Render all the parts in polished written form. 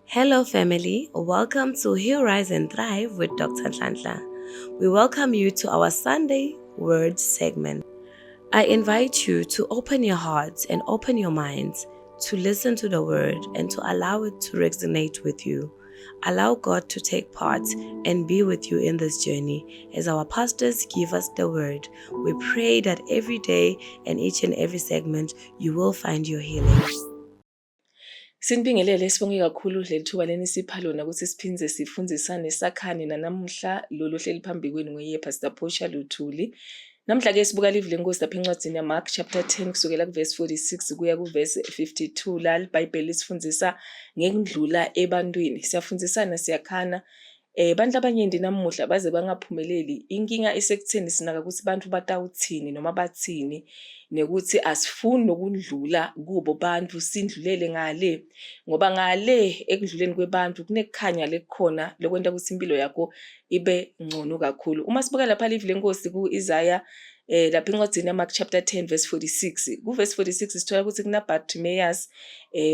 Hello, family. Welcome to Heal, Rise, and Thrive with Dr. Nhlanhla. We welcome you to our Sunday Word segment. I invite you to open your hearts and open your minds to listen to the Word and to allow it to resonate with you. Allow God to take part and be with you in this journey as our pastors give us the Word. We pray that every day and each and every segment you will find your healing. Sinibingelele sibonge kakhulu leli thuba lenisipha lona ukuthi siphindze sifundisane sakhane nanamuhla lolu hleli phambi kwenu nguye Pastor Portia Luthuli. Namhla-ke sibuka livile lenkosi lapha encwadini yaMark chapter 10 kusukela kuverse 46 kuya kuverse 52 la iBhayibheli lisifundisa ngekudlula ebantwini. Siyafundisana siyakhana bantu abaningi namuhla baze bangaphumeleli. Inkinga isekutheni sinaka ukuthi bantu batawuthini noma bathini nekuthi asifuni nokudlula kubo bantu sindlulele ngale ngoba ngale ekudluleni kwebantu kunekukhanya lekukhona lokwenta ukuthi impilo yakho ibe ngcono kakhulu. Uma sibuka lapha livile lenkosi ku-Isaiah lapha encwadini yaMark chapter 10 verse 46 kuverse 46 sithola ukuthi kunaBartimaeus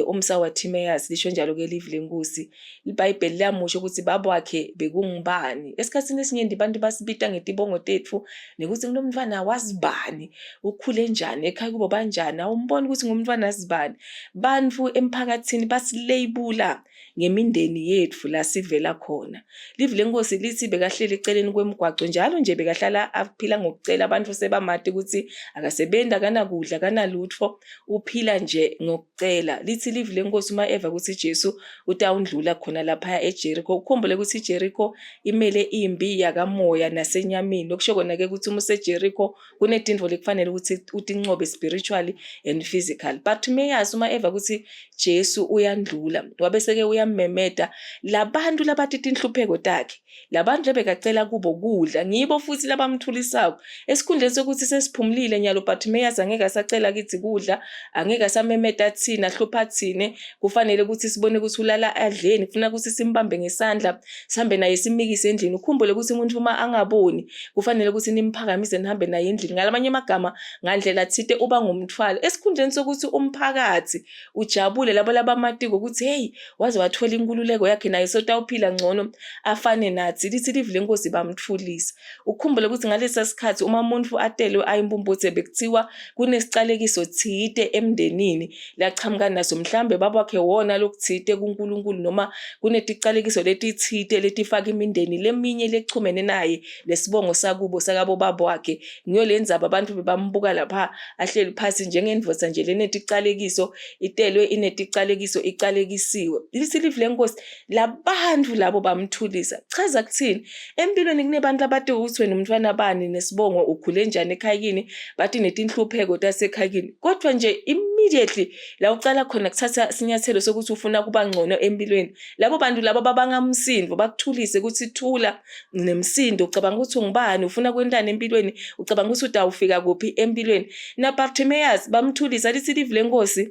umsa waTimaeus lisho njalo ke livile lenkosi. iBhayibheli liyamusho ukuthi babo wakhe bekungubani. Esikhatsini esiningi abantu basibita ngetibongo tetfu nekuthi kunomntwana wazibani ukhule njani ekhaya kubo banjani awumboni ukuthi ngumntwana wazibani. Bantu emphakathini basilabela ngemindeni yethu la sivela khona. Livile lenkosi lithi bekahleli eceleni kwemigwaqo njalo nje bekahlala aphila ngokucela abantu sebamati ukuthi akasebenda kanakudla kanalutho uphila nje ngokucela. Lithi livile lenkosi uma eva ukuthi Jesu utawundlula khona lapha eJericho. Ukhumbule ukuthi iJericho imele imbi yakamoya nasenyamini okusho kona ke ukuthi uma useJericho kunedindvo lekufanele ukuthi utinqobe spiritually and physical. Bartimaeus uma eva ukuthi Jesu uyandlula wabese ke uyamemeta labantu labatitha inhlupheko takhe labantu lebekacela kubo kudla ngibo futhi labamthulisako esikhundleni sokuthi sesiphumlile nyalo Bartimaeus angeke asacela kithi kudla angeke asamemeta thina hlupha thine kufanele ukuthi sibone ukuthi ulala adleni kufuna ukuthi simbambe ngesandla sihambe naye simikise endlini. Ukhumbule ukuthi umuntu uma angaboni kufanele ukuthi nimphakamise nihambe naye endlini ngalamanye amagama ngandlela thite uba ngumthwalo esikhundleni sokuthi umphakathi ujabule labo labamatiko ukuthi hey waze wathola inkululeko yakhe naye sotawuphila ngcono afane nathi. Lithi livile lenkosi bamthulisa. Ukhumbule ukuthi ngalesa sikhathi uma umuntu atelwe ayimbumbuthe bekuthiwa kunesicalekiso thite emndenini laqhamuka naso mhlambe babakhe wona lokuthite kuNkulunkulu noma kuneticalekiso letithite letifaka imindeni leminye lechumene naye lesibongo sakubo sakabo babo wakhe ngiyo lenzaba abantu bebambuka lapha ahleli phansi njengendvodza nje leneticalekiso itelwe ineticalekiso icalekisiwe. Lithi livile lenkosi labantu labo bamthulisa. Chaza kuthini empilweni kunebantu abathi ukuthi wena umntwana bani nesibongo ukhule njani ekhayini bathi netinhlupheko tasekhayini kodwa nje immediately la uqala khona kuthatha sinyathelo sokuthi ufuna kuba ngcono empilweni labo bantu labo babangamsindo bakuthulise ukuthi thula nemsindo ucabanga ukuthi ungubani ufuna kwentana empilweni ucabanga ukuthi utawufika kuphi empilweni. naBartimaeus bamthulisa. Lithi livile lenkosi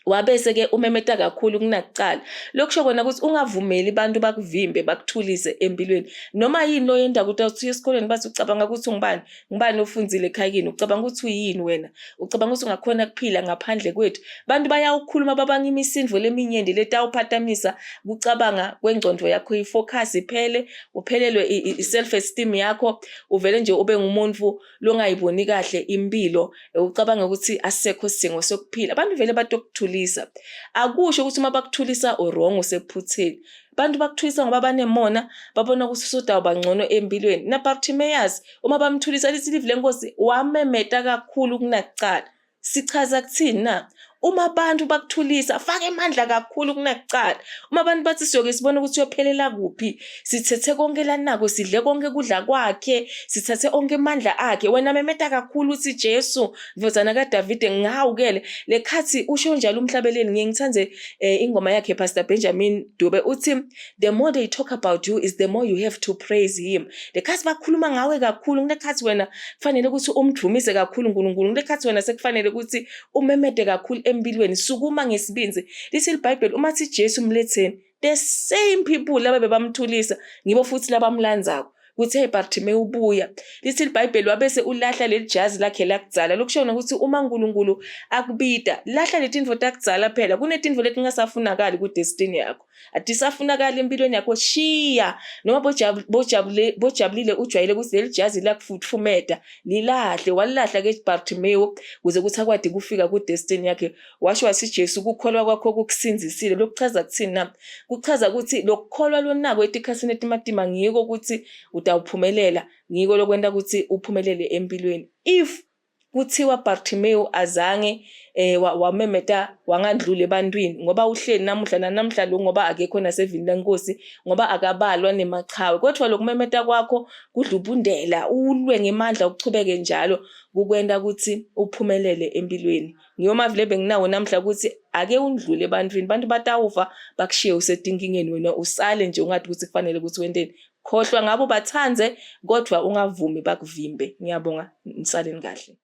wabese ke umemeta kakhulu kunakucala lokusho kona ukuthi ungavumeli abantu bakuvimbe bakuthulise empilweni noma yini oyenda ukuthi uthi esikoleni bathi ucabanga ukuthi ngubani ofundzile ekhayini ucabanga ukuthi uyini wena ucabanga ukuthi ungakhona kuphila ngaphandle kwethu. Bantu bayawukhuluma babanga imisindvo leminyenti letawuphatamisa kucabanga kwengcondo yakho ifocus iphele uphelelwe i-self esteem yakho uvele nje ube ngumuntu longayiboni kahle impilo ucabanga ukuthi asekho singo sokuphila. Abantu vele batokuthula akusho ukuthi uma bakuthulisa wrong usephutheni. Bantu bakuthulisa ngoba banemona babona ukuthi usodawuba ngcono empilweni. naBartimaeus uma bamthulisa lithi livile lenkosi wamemeta kakhulu kunakucala. Sichaza kuthini na uma abantu bakuthulisa faka emandla kakhulu kunakucala. Uma abantu bathi siyoke sibone ukuthi uyophelela kuphi sithethe konke lanako sidle konke kudla kwakhe sithethe onke amandla akhe wena memeta kakhulu uthi Jesu ndvozana kaDavide ngihawukele lekhathi usho njalo umhlabeleni. Ngiyengithanze ingoma yakhe Pastor Benjamin Dube uthi the more they talk about you is the more you have to praise him. Lekhathi bakhuluma ngawe kakhulu kulekhathi wena kufanele ukuthi umdumise kakhulu uNkulunkulu kulekhathi wena sekufanele ukuthi umemete kakhulu empilweni sukuma ngesibinzi. Lithi iBhayibheli uma thi Jesu umletheni the same people laba bebamthulisa ngibo futhi labamlandzako ukuthi hey Bartimaeus ubuya. Lithi iBhayibheli wabese ulahla leli jazi lakhe lakudzala lokushona ukuthi uma uNkulunkulu akubida lahla letinvo takudzala phela kunetinvo letingasafunakali ku destiny yakho. Atisafunakali empilweni yakho shiya noma bojabulile ujwayele ukuthi leli jazi lakufutfumeta lilahle walahla ke Bartimaeus kuze kuthi akwadi kufika ku destiny yakhe. Washo wasi Jesu ukukholwa kwakho kukusinzisile lokuchaza kuthini na kuchaza ukuthi lokukholwa lonako etikhasini etimatima ngiko ukuthi utawuphumelela ngiko lokwenda ukuthi uphumelele empilweni. If kuthiwa Bartimaeus azange wamemeta wangandlula ebantwini ngoba uhleli namhla lo ngoba akekho nasevini lenkosi ngoba akabalwa nemachawe kodwa lokumemeta kwakho kudlubundela ulwe ngemandla ukuchubeke njalo kukwenda ukuthi uphumelele empilweni. Ngiyoma vile benginawo namhla ukuthi ake undlule ebantwini abantu batawufa bakushiye usetinkingeni wena usale nje ungathi ukuthi kufanele ukuthi wendeni khohlwa ngabo bathanze kodwa ungavumi bakuvimbe. Ngiyabonga nisaleni kahle.